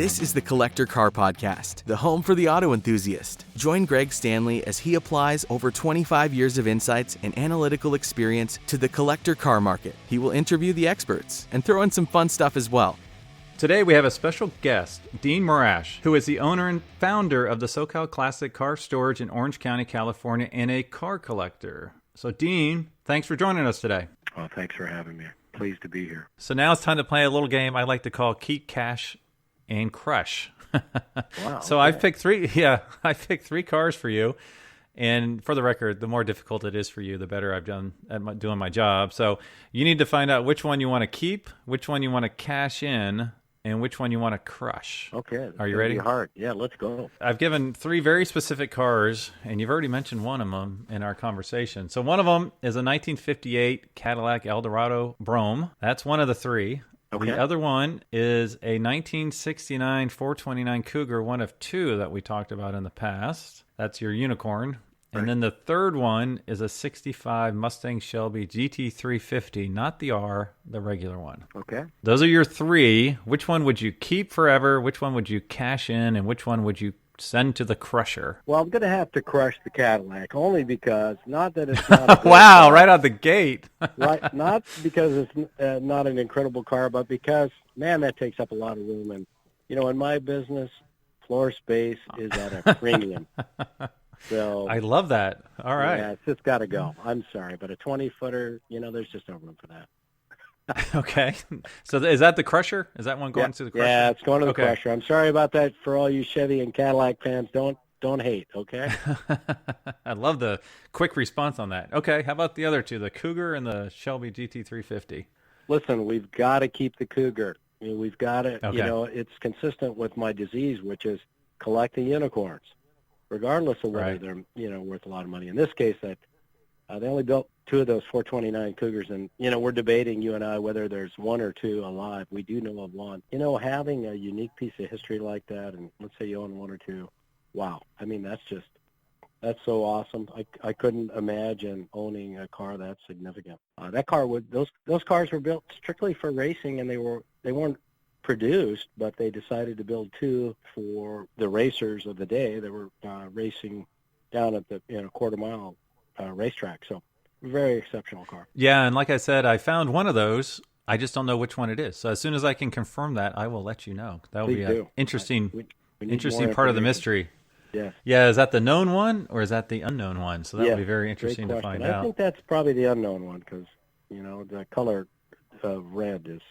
This is the Collector Car Podcast, the home for the auto enthusiast. Join Greg Stanley as he applies over 25 years of insights and analytical experience to the collector car market. He will interview the experts and throw in some fun stuff as well. Today we have a special guest, Dean Morash, who is the owner and founder of the SoCal Classic Car Storage in Orange County, California, and a car collector. So Dean, thanks for joining us today. Well, thanks for having me. Pleased to be here. So now it's time to play a little game I like to call Keep, Cash, and Crush. Wow. So okay. I picked three cars for you. And for the record, the more difficult it is for you, the better I've done at doing my job. So you need to find out which one you want to keep, which one you want to cash in, and which one you want to crush. Okay. Are you ready? Hard. Yeah, let's go. I've given three very specific cars, and you've already mentioned one of them in our conversation. So one of them is a 1958 Cadillac Eldorado Brougham. That's one of the three. Okay. The other one is a 1969 429 Cougar, one of two that we talked about in the past. That's your unicorn. And then the third one is a 65 Mustang Shelby GT350, not the R, the regular one. Okay. Those are your three. Which one would you keep forever? Which one would you cash in? And which one would you send to the crusher? Well, I'm going to have to crush the Cadillac, only because, not that it's not a great Wow, car, right out the gate. right? Not because it's not an incredible car, but because, man, that takes up a lot of room. And, you know, in my business, floor space is at a premium. So I love that. All right. Yeah, it's just got to go. I'm sorry, but a 20-footer, you know, there's just no room for that. Okay. So is that the crusher? Is that one going to the crusher? Yeah, it's going to the crusher. I'm sorry about that for all you Chevy and Cadillac fans. Don't hate, okay? I love the quick response on that. Okay, how about the other two, the Cougar and the Shelby GT350? Listen, we've got to keep the Cougar. I mean, we've got to, Okay. you know, it's consistent with my disease, which is collecting unicorns, regardless of whether Right. they're, you know, worth a lot of money. In this case, that they only built two of those 429 Cougars, and, you know, we're debating, you and I, whether there's one or two alive. We do know of one. You know, having a unique piece of history like that, and let's say you own one or two, wow. I mean, that's so awesome. I couldn't imagine owning a car that significant. That car those cars were built strictly for racing, and they weren't produced, but they decided to build two for the racers of the day that were racing down at the quarter-mile racetrack. So, very exceptional car. Yeah, and like I said, I found one of those. I just don't know which one it is. So as soon as I can confirm that, I will let you know. That will be an interesting, we need interesting more part of the information. mystery. Yeah. Yeah, is that the known one or is that the unknown one? So that will be very interesting Great to find question. I out. think that's probably the unknown one because, you know, the color of red is.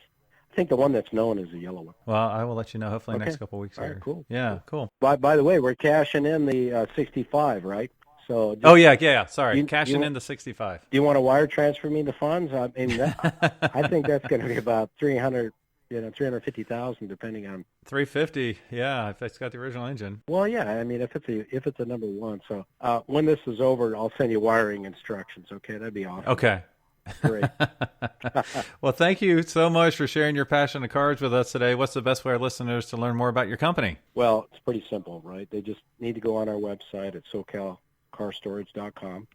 I think the one that's known is the yellow one. Well, I will let you know hopefully Okay. next couple of weeks All right, here. cool. Yeah, cool. By the way, we're cashing in the 65, right? So. Yeah. Sorry, You- cashing you- in the 65. Do you want to wire transfer me the funds? I mean, I think that's going to be about 350,000, depending on. 350. Yeah, if it's got the original engine. Well, yeah. I mean, if it's a number one. So when this is over, I'll send you wiring instructions. Okay, that'd be awesome. Okay. Great. Well, thank you so much for sharing your passion of cars with us today. What's the best way our listeners to learn more about your company? Well, it's pretty simple, right? They just need to go on our website at SoCalCarStorage.com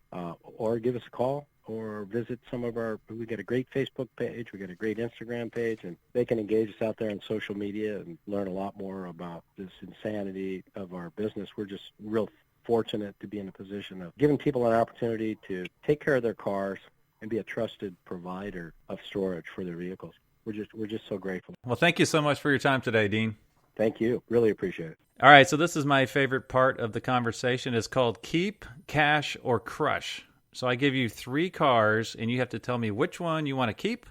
or give us a call or visit we got a great Facebook page, we got a great Instagram page, and they can engage us out there on social media and learn a lot more about this insanity of our business. We're just real fortunate to be in a position of giving people an opportunity to take care of their cars and be a trusted provider of storage for their vehicles. We're just so grateful. Well, thank you so much for your time today, Dean. Thank you. Really appreciate it. All right, so this is my favorite part of the conversation. It's called Keep, Cash, or Crush. So I give you three cars, and you have to tell me which one you want to keep,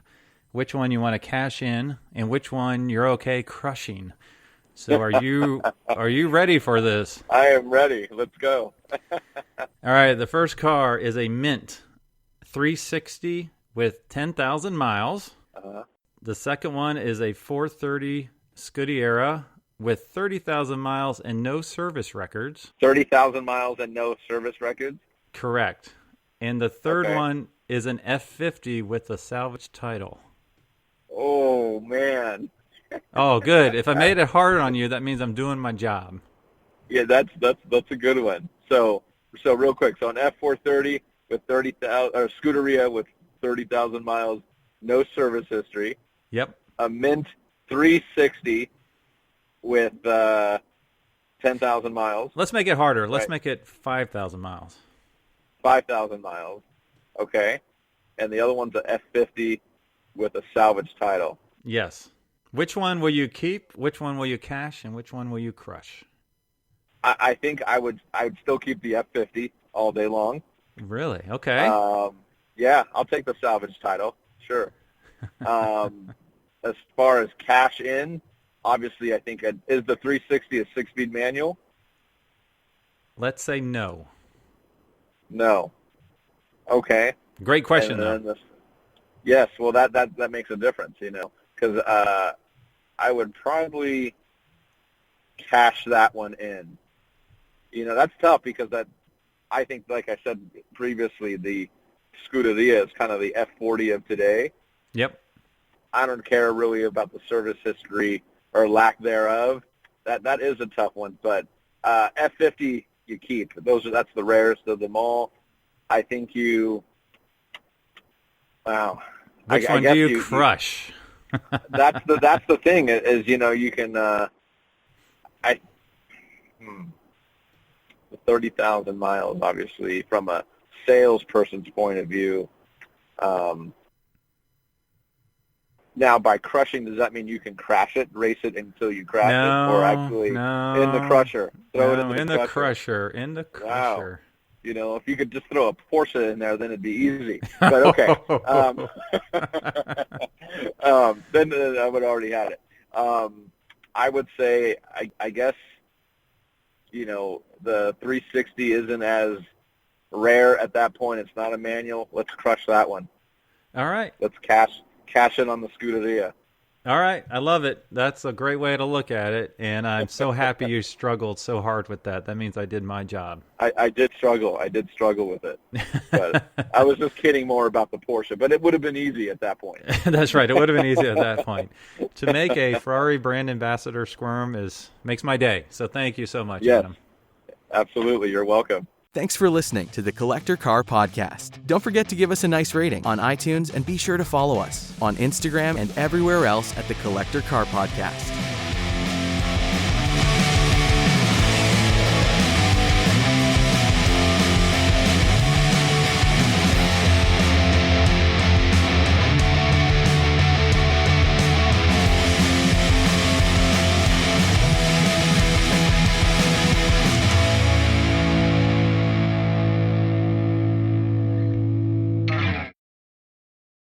which one you want to cash in, and which one you're okay crushing. So are you ready for this? I am ready. Let's go. All right, the first car is a Mint 360 with 10,000 miles. The second one is a 430 Scuderia with 30,000 miles and no service records. 30,000 miles and no service records? Correct. And the third Okay. one is an F50 with a salvage title. Oh, man. Oh, good. If I made it hard on you, that means I'm doing my job. Yeah, that's a good one. So real quick. So an F430 with 30,000, or Scuderia with 30,000 miles, no service history. Yep. A Mint 360 with 10,000 miles. Let's make it harder. Let's Right. make it 5,000 miles. 5,000 miles. Okay. And the other one's a F50 with a salvage title. Yes. Which one will you keep? Which one will you cash? And which one will you crush? I think I would still keep the F50 all day long. Really? Okay. Yeah, I'll take the salvage title. Sure. As far as cash in, obviously I think is the 360 a 6-speed manual? Let's say no. No. Okay. Great question, though. Yes, well, that makes a difference, because I would probably cash that one in. That's tough because I think, like I said previously, the Scuderia is kind of the F40 of today. Yep. I don't care really about the service history or lack thereof. That is a tough one, but F50 you keep. That's the rarest of them all. I think you. Wow. Which one do you crush? That's the thing is you can the 30,000 miles, obviously, from a salesperson's point of view. Now, by crushing, does that mean you can crash it, race it until you crash it, or actually in the crusher? Throw it in the crusher. In the crusher. Wow. If you could just throw a Porsche in there, then it'd be easy. But okay. Then I would already had it. I would say, I guess, the 360 isn't as rare at that point. It's not a manual. Let's crush that one. All right. Let's cash in on the Scuderia. All right. I love it. That's a great way to look at it, and I'm so happy you struggled so hard with that. That means I did my job. I did struggle. I did struggle with it. But I was just kidding more about the Porsche, but it would have been easy at that point. That's right. It would have been easy at that point. To make a Ferrari brand ambassador squirm makes my day. So thank you so much, Yes, Adam. Absolutely. You're welcome. Thanks for listening to the Collector Car Podcast. Don't forget to give us a nice rating on iTunes and be sure to follow us on Instagram and everywhere else at the Collector Car Podcast.